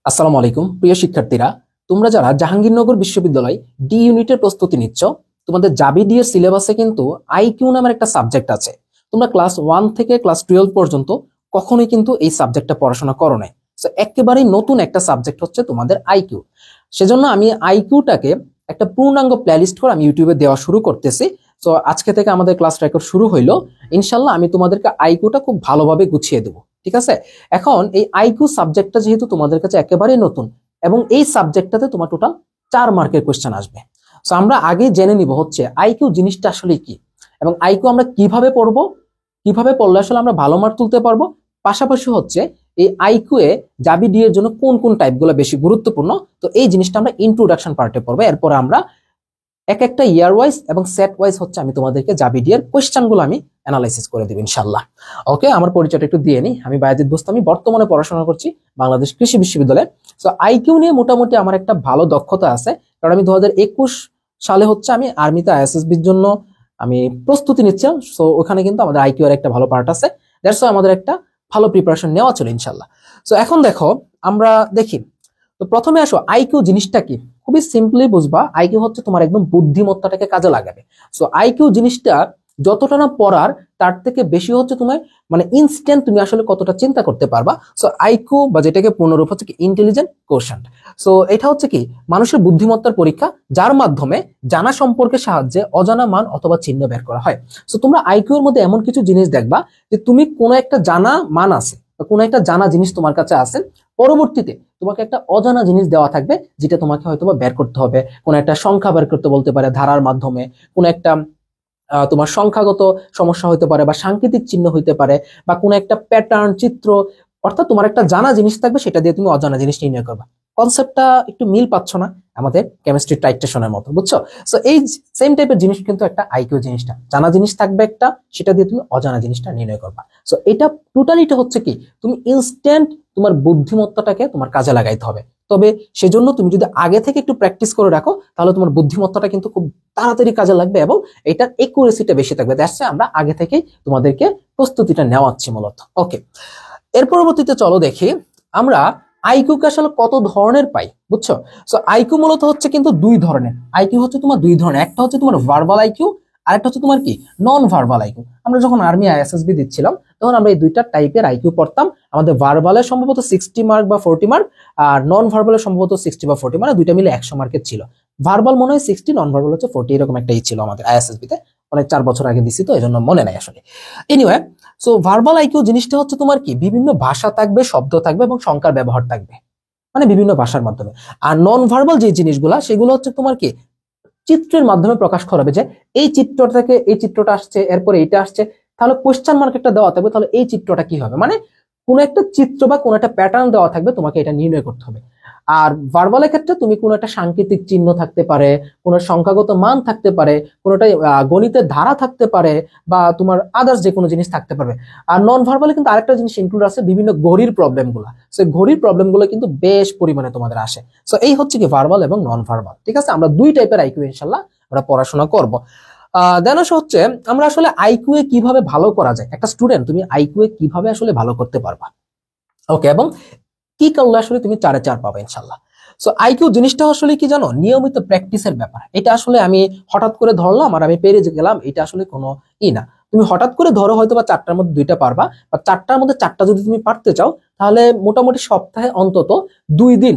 আসসালামু আলাইকুম প্রিয় শিক্ষার্থীরা, তোমরা যারা জাহাঙ্গীরনগর বিশ্ববিদ্যালয় ডি ইউনিটের প্রস্তুতি নিচ্ছ, তোমাদের জাবি ডি এর সিলেবাসে কিন্তু আইকিউ নামের একটা সাবজেক্ট আছে। তোমরা ক্লাস 1 থেকে ক্লাস 12 পর্যন্ত কখনোই কিন্তু এই সাবজেক্টটা পড়াশোনা করো নাই। সো একেবারেই নতুন একটা সাবজেক্ট হচ্ছে তোমাদের আইকিউ। সেজন্য আমি আইকিউটাকে একটা পূর্ণাঙ্গ প্লেলিস্ট করে আমি ইউটিউবে দেওয়া শুরু করতেছি। তো আজকে থেকে আমাদের ক্লাস রেকর্ড শুরু হইলো। ইনশাল্লাহ আমি তোমাদেরকে আইকিউটা খুব ভালোভাবে গুছিয়ে দেবো, ঠিক আছে? এখন এই আইকিউ সাবজেক্টটা যেহেতু তোমাদের কাছে একেবারেই নতুন এবং এই সাবজেক্টটাতে তোমার টোটাল 4 মার্কের কোয়েশ্চেন আসবে। সো আমরা আগে জেনে নিব হচ্ছে আইকিউ জিনিসটা আসলে কি এবং আইকিউ আমরা কিভাবে পড়বো, কিভাবে পড়লে আসলে আমরা ভালো মার্ক তুলতে পারবো। পাশাপাশি হচ্ছে এই আইকিউ এ জাবি ডি এর জন্য কোন কোন টাইপগুলো বেশি গুরুত্বপূর্ণ, তো এই জিনিসটা আমরা ইন্ট্রোডাকশন পার্টে পড়বো। এরপর আমরা এক একটা ইয়ার ওয়াইজ এবং সেট ওয়াইজ হচ্ছে আমি তোমাদেরকে জাবি ডি এর কোয়েশ্চেনগুলো আমি অ্যানালাইসিস করে দেব ইনশাআল্লাহ। ওকে, আমার পরিচয়টা একটু দিয়ে নিই। আমি বায়াজিদ বোস্তামি, বর্তমানে পড়াশোনা করছি বাংলাদেশ কৃষি বিশ্ববিদ্যালয়ে। সো আইকিউ নিয়ে মোটামুটি আমার একটা ভালো দক্ষতা আছে, কারণ আমি 2021 সালে হচ্ছে আমি আর্মিতে আইএসএসবির জন্য আমি প্রস্তুতি নিচ্ছি। সো ওখানে কিন্তু আমাদের আইকিউ এর একটা ভালো পার্ট আছে, দ্যাটস আমাদের একটা ভালো প্রিপারেশন নেওয়া ছিল ইনশাআল্লাহ। সো এখন দেখো, আমরা দেখি তো প্রথমে আসো আইকিউ জিনিসটা কি। খুবই সিম্পলি বুঝবা, আইকিউ হচ্ছে তোমার একদম বুদ্ধিমত্তাটাকে কাজে লাগাবে। সো আইকিউ জিনিসটা যতটা না পড়ার, তার থেকে বেশি হচ্ছে তোমার মানে ইনস্ট্যান্ট তুমি আসলে কতটা চিন্তা করতে পারবা। সো আইকিউ বা যেটাকে পূর্ণরূপ হচ্ছে কি ইন্টেলিজেন্ট কোশ্চেন্ট। সো এটা হচ্ছে কি মানুষের বুদ্ধিমত্তার পরীক্ষা, যার মাধ্যমে জানা সম্পর্কের সাহায্যে অজানা মান অথবা চিহ্ন বের করা হয়। সো তোমরা আইকিউ এর মধ্যে এমন কিছু জিনিস দেখবা যে তুমি কোনো একটা জানা মান আছে বা কোনো একটা জানা জিনিস তোমার কাছে আছে, পরবর্তীতে তোমাকে একটা অজানা জিনিস দেওয়া থাকবে যেটা তোমাকে হয়তো বের করতে হবে। কোন একটা সংখ্যা বের করতে বলতে পারে ধারার মাধ্যমে, কোন একটা তোমার সংখ্যাগত সমস্যা হইতে পারে বা সাংকেতিক চিহ্ন হইতে পারে বা কোন একটা প্যাটার্ন চিত্র, অর্থাৎ তোমার একটা জানা জিনিস থাকবে, সেটা দিয়ে তুমি অজানা জিনিস নির্ণয় করবা। কনসেপ্টটা একটু মিল পাচ্ছ না আমাদের কেমিস্ট্রি টাইট্রেশনের মতো, বুঝছো? সো এই সেম টাইপের জিনিস কিন্তু একটা আইকিউ জিনিসটা, জানা জিনিস থাকবে একটা, সেটা দিয়ে তুমি অজানা জিনিসটা নির্ণয় করবা। সো এটা টোটালিটা হচ্ছে কি তুমি ইনস্ট্যান্ট তোমার বুদ্ধিমত্তাটাকে তোমার কাজে লাগাইতে হবে। তবে সেজন্য তুমি যদি আগে থেকে একটু প্র্যাকটিস করে রাখো, তাহলে তোমার বুদ্ধিমত্তাটা কিন্তু খুব তাড়াতাড়ি কাজে লাগবে এবং এটার একুরেসিটা বেশি থাকবে। দ্যাটস আমরা আগে থেকেই তোমাদেরকে প্রস্তুতিটা নেওয়াচ্ছি মূলত। ওকে, এর পরবর্তীতে চলো দেখি আমরা আইকিউ কে আসলে কত ধরনের পাই, বুঝছো? সো আইকিউ মূলত হচ্ছে কিন্তু দুই ধরনের। আইকিউ হচ্ছে তোমার দুই ধরনের, একটা হচ্ছে তোমার ভার্বাল আইকিউ, আর একটা হচ্ছে তোমার কি নন ভার্বাল আইকিউ। আমরা যখন আর্মি আইএসএসবি দিচ্ছিলাম তখন আমরা এই দুইটা টাইপের আইকিউ পড়তাম। আমাদের ভার্বালে সম্ভবত 60 মার্ক বা 40 মার্ক, আর নন ভার্বালে সম্ভবত 60 বা 40, মানে দুইটা মিলে 100 মার্কের ছিল। ভার্বাল মনে হয় 60, নন ভার্বাল হচ্ছে 40, এরকম একটাই ছিল আমাদের আইএসএসবি তে। অনেক 4 বছর আগে দিছি তো এই জন্য মনে নাই আসলে। এনিওয়ে, সো ভার্বাল আইকিউ জিনিসটা হচ্ছে তোমার কি বিভিন্ন ভাষা থাকবে, শব্দ থাকবে এবং সংখ্যার ব্যবহার থাকবে, মানে বিভিন্ন ভাষার মাধ্যমে। আর নন ভার্বাল যে জিনিসগুলা সেগুলো হচ্ছে তোমার কি চিত্রের মাধ্যমে প্রকাশ করাবে, যে এই চিত্রটা থেকে এই চিত্রটা আসছে, এরপরে এইটা আসছে, তাহলে কোশ্চেন মার্ক একটা দেওয়া থাকবে, তাহলে এই চিত্রটা কি হবে, মানে কোন একটা চিত্র বা কোন একটা প্যাটার্ন দেওয়া থাকবে, তোমাকে এটা নির্ণয় করতে হবে। আর ভার্বালের ক্ষেত্রে তুমি কোন একটা সাংকেতিক চিহ্ন থাকতে পারে, কোন সংখ্যাগত মান থাকতে পারে, কোনটা গণিতের ধারা থাকতে পারে, বা তোমার আদার্স যে কোনো জিনিস থাকতে পারবে। আর নন ভার্বালে কিন্তু আরেকটা জিনিস ইনক্লুড আছে, বিভিন্ন ঘড়ির প্রবলেম গুলা। সো ঘড়ির প্রবলেম গুলো কিন্তু বেশ পরিমাণে তোমাদের আসে। সো এই হচ্ছে কি ভার্বাল এবং নন ভার্বাল, ঠিক আছে? আমরা দুই টাইপের আইকিউ ইনশাল্লাহ আমরা পড়াশোনা করব। দেন হচ্ছে আমরা আসলে আইকিউ এ কিভাবে ভালো করা যায়, একটা স্টুডেন্ট তুমি আইকিউ এ কিভাবে আসলে ভালো করতে পারবা, ওকে, এবং কি করলে আসলে তুমি 4-4 পাবে ইনশাল্লাহ। সো আইকিউ জিনিসটা আসলে কি জানো, নিয়মিত প্র্যাকটিসের ব্যাপার। এটা আসলে আমি হঠাৎ করে ধরলাম আর আমি পেরে গেলাম, এটা আসলে কোনো না। তুমি হঠাৎ করে ধরো হয়তো বা 4টার মধ্যে 2টা পারবা, বা 4টার মধ্যে 4টা যদি তুমি পারতে চাও, তাহলে মোটামুটি সপ্তাহে অন্তত 2 দিন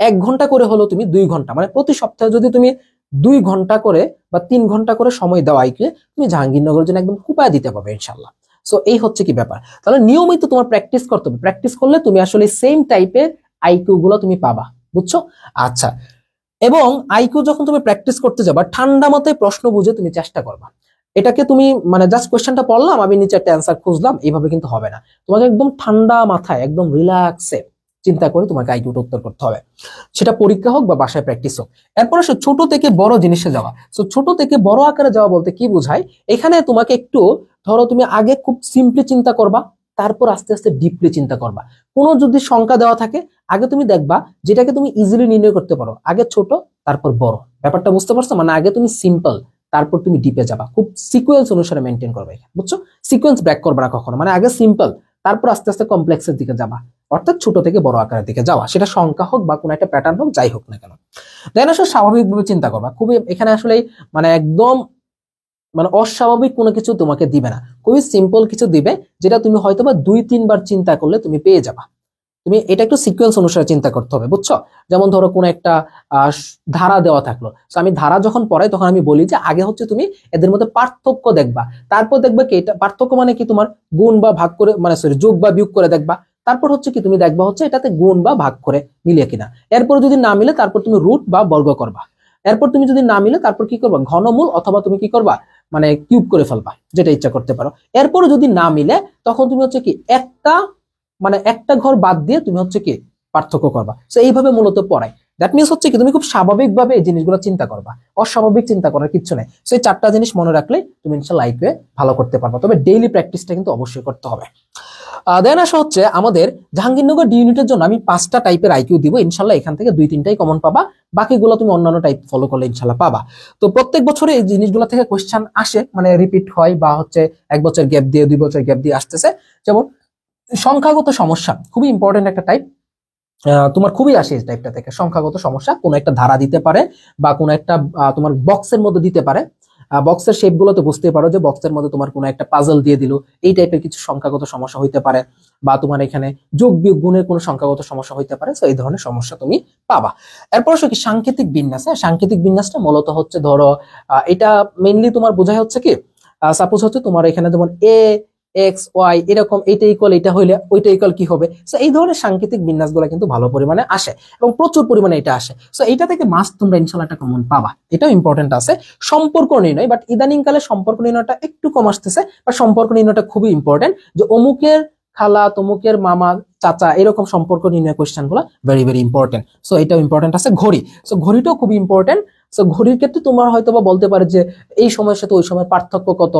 1 ঘন্টা করে হলো তুমি 2 ঘন্টা, মানে প্রতি সপ্তাহে যদি তুমি 2 ঘন্টা করে বা 3 ঘন্টা করে সময় দাও আইকিউ, তুমি জাহাঙ্গীরনগরের জন্য একদম কুপায় দিতে পারবে ইনশাল্লাহ। সো এই হচ্ছে কি ব্যাপার, তাহলে নিয়মিত তোমার প্র্যাকটিস করতে হবে। প্র্যাকটিস করলে তুমি আসলে সেম টাইপের আইকিউ গুলো তুমি পাবা, বুঝছো? আচ্ছা, এবং আইকিউ যখন তুমি প্র্যাকটিস করতে যাবা, ঠান্ডা মাথায় প্রশ্ন বুঝে তুমি চেষ্টা করবা। এটাকে তুমি মানে জাস্ট কোশ্চেনটা পড়লাম, আমি নিচে একটা অ্যান্সার খুঁজলাম, এইভাবে কিন্তু হবে না। তোমাকে একদম ঠান্ডা মাথায় একদম রিল্যাক্সে চিন্তা করে তোমাকে আইকিউটা উত্তর করতে হবে, সেটা পরীক্ষা হোক বা বাসায় প্র্যাকটিস হোক। এরপর আসো ছোট থেকে বড় জিনিসে যাওয়া। সো ছোট থেকে বড় আকারে যাওয়া বলতে কি বোঝায়, এখানে তোমাকে একটু ধরো তুমি আগে খুব সিম্পলি চিন্তা করবা, তারপর আস্তে আস্তে ডিপলি চিন্তা করবা। কোনো যদি সংখ্যা দেওয়া থাকে, আগে তুমি দেখবা যেটাকে তুমি ইজিলি নির্ণয় করতে পারো, আগে ছোট তারপর বড়। ব্যাপারটা বুঝতে পারছো? মানে আগে তুমি সিম্পল, তারপর তুমি ডিপে যাবা। খুব সিকোয়েন্স অনুসারে মেনটেন করবে, বুঝছো? সিকোয়েন্স ব্রেক করবে না কখনো, মানে আগে সিম্পল তারপর আস্তে আস্তে কমপ্লেক্সের দিকে যাবা, অর্থাৎ ছোট থেকে বড় আকারের দিকে যাওয়া, সেটা সংখ্যা হোক বা কোনো একটা প্যাটার্ন হোক, যাই হোক না কেন। দেন আসলে স্বাভাবিকভাবে চিন্তা করবা, খুবই এখানে আসলে মানে একদম মানে অস্বাভাবিক কোনো কিছু তোমাকে দিবে না, খুবই সিম্পল কিছু দিবে, যেটা তুমি হয়তোবা 2-3 বার চিন্তা করলে তুমি পেয়ে যাবা। তুমি এটা একটু সিকোয়েন্স অনুসারে চিন্তা করতে হবে, বুঝছো? যেমন ধরো কোন একটা ধারা দেওয়া থাকলো, তো আমি ধারা যখন পড়াই তখন আমি বলি যে আগে হচ্ছে তুমি এদের মধ্যে পার্থক্য দেখবা, তারপর দেখবে কি এটা পার্থক্য মানে কি তোমার গুণ বা ভাগ করে, মানে সরি যোগ বা বিয়োগ করে দেখবা, তারপর হচ্ছে কি তুমি দেখবা হচ্ছে এটাতে গুণ বা ভাগ করে মিলে কিনা, এরপর যদি না মিলে তারপর তুমি রুট বা বর্গ করবা, এরপর তুমি যদি না মিলে তারপর কি করবা, ঘনমূল অথবা তুমি কি করবা, মানে কিউব করে ফেলবা, যেটা ইচ্ছা করতে পারো। এরপর যদি না মিলে তখন তুমি হচ্ছে কি একটা ঘর বাদ দিয়ে তুমি হচ্ছে কি পার্থক্য করবা। তো এইভাবে মূলত পড়াই। দ্যাট মিনস হচ্ছে কি তুমি খুব স্বাভাবিকভাবে এই জিনিসগুলো চিন্তা করবা, অস্বাভাবিক চিন্তা করার কিচ্ছু নেই। তো এই 4টা জিনিস মনে রাখলে তুমি ইনশাআল্লাহ লাইফে ভালো করতে পারবা, তবে ডেইলি প্র্যাকটিসটা কিন্তু অবশ্যই করতে হবে। দেন আসা হচ্ছে আমাদের জাহাঙ্গীরনগর ডি ইউনিটের জন্য আমি 5টা টাইপের আইকিউ দিব, ইনশাল্লাহ এখান থেকে 2-3টাই কমন পাবা, বাকিগুলো তুমি অন্যান্য টাইপ ফলো করলে ইনশাল্লাহ পাবা। তো প্রত্যেক বছরে এই জিনিসগুলো থেকে কোয়েশ্চেন আসে, মানে রিপিট হয় বা হচ্ছে 1 বছর গ্যাপ দিয়ে 2 বছর গ্যাপ দিয়ে আসতেছে। যেমন সংখ্যাগত সমস্যা খুবই ইম্পর্টেন্ট একটা টাইপ, তোমার খুবই আসে এই টাইপটা থেকে। সংখ্যাগত সমস্যা কোনো একটা ধারা দিতে পারে বা কোনো একটা তোমার বক্সের মধ্যে দিতে পারে, বক্সের শেপ গুলো তো বুঝতে পারো যে বক্সের মধ্যে তোমার কোনো একটা পাজল দিয়ে দিল, এই টাইপের কিছু সংখ্যাগত সমস্যা হইতে পারে, বা তোমার এখানে যোগ বিয়োগ গুণের কোনো সংখ্যাগত সমস্যা হইতে পারে। তো এই ধরনের সমস্যা তুমি পাবা। এরপর কি সাংকেতিক বিন্যাস, হ্যাঁ সাংকেতিক বিন্যাসটা মূলত হচ্ছে ধরো এটা মেইনলি তোমার বোঝায় হচ্ছে কি, সাপোজ হচ্ছে তোমার এখানে যেমন x y এরকম, এটা ইকুয়াল এটা হইলে ওইটা ইকুয়াল কি হবে। সো এই ধরনের সাংকেতিক বিন্যাসগুলো কিন্তু ভালো পরিমাণে আসে এবং প্রচুর পরিমাণে এটা আসে। সো এইটা থেকে মাস্ট তোমরা ইনশাআল্লাহ একটা কমন পাবা, এটাও ইম্পর্টেন্ট আছে। সম্পর্ক নির্ণয়, বাট ইদানিং কালে সম্পর্ক নির্ণয়টা একটু কম আসতেছে, বা সম্পর্ক নির্ণয়টা খুবই ইম্পর্টেন্ট, যে অমুকের খালা তমুকের মামা চাচা এরকম সম্পর্ক নির্ণয় কোয়েশ্চেন গুলো ভেরি ভেরি ইম্পর্টেন্ট। সো এটাও ইম্পর্টেন্ট আছে। ঘড়ি, সো ঘড়িটাও খুবই ইম্পর্টেন্ট। সো ঘড়ির ক্ষেত্রে তোমার হয়তো বা বলতে পারে যে এই সময়ের সাথে ওই সময়ের পার্থক্য কত,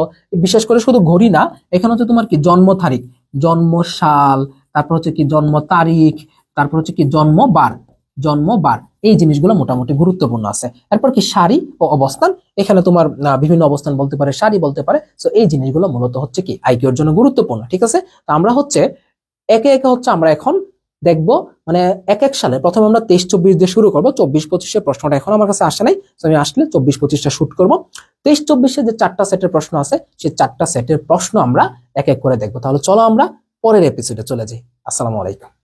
বিশেষ করে শুধু ঘড়ি না, এখানে হচ্ছে তোমার কি জন্ম তারিখ, জন্ম সাল, তারপর হচ্ছে কি জন্ম তারিখ, তারপর হচ্ছে কি জন্মবার, এই জিনিসগুলো মোটামুটি গুরুত্বপূর্ণ আছে। এরপর কি সারি ও অবস্থান, এখানে তোমার বিভিন্ন অবস্থান বলতে পারে, সারি বলতে পারে। সো এই জিনিসগুলো মূলত হচ্ছে কি আইকিউর জন্য গুরুত্বপূর্ণ, ঠিক আছে? তো আমরা হচ্ছে একে একে হচ্ছে আমরা এখন দেখবো, মানে এক এক সালে প্রথমে আমরা 23-24 দিয়ে শুরু করবো। 24-25-এর প্রশ্নটা এখন আমার কাছে আসে নাই, আমি আসলে 24-25টা শুট করবো। 23-24-এ যে 4টা সেটের প্রশ্ন আছে, সেই 4টা সেটের প্রশ্ন আমরা এক এক করে দেখবো। তাহলে চলো আমরা পরের এপিসোডে চলে যাই। আসসালামু আলাইকুম।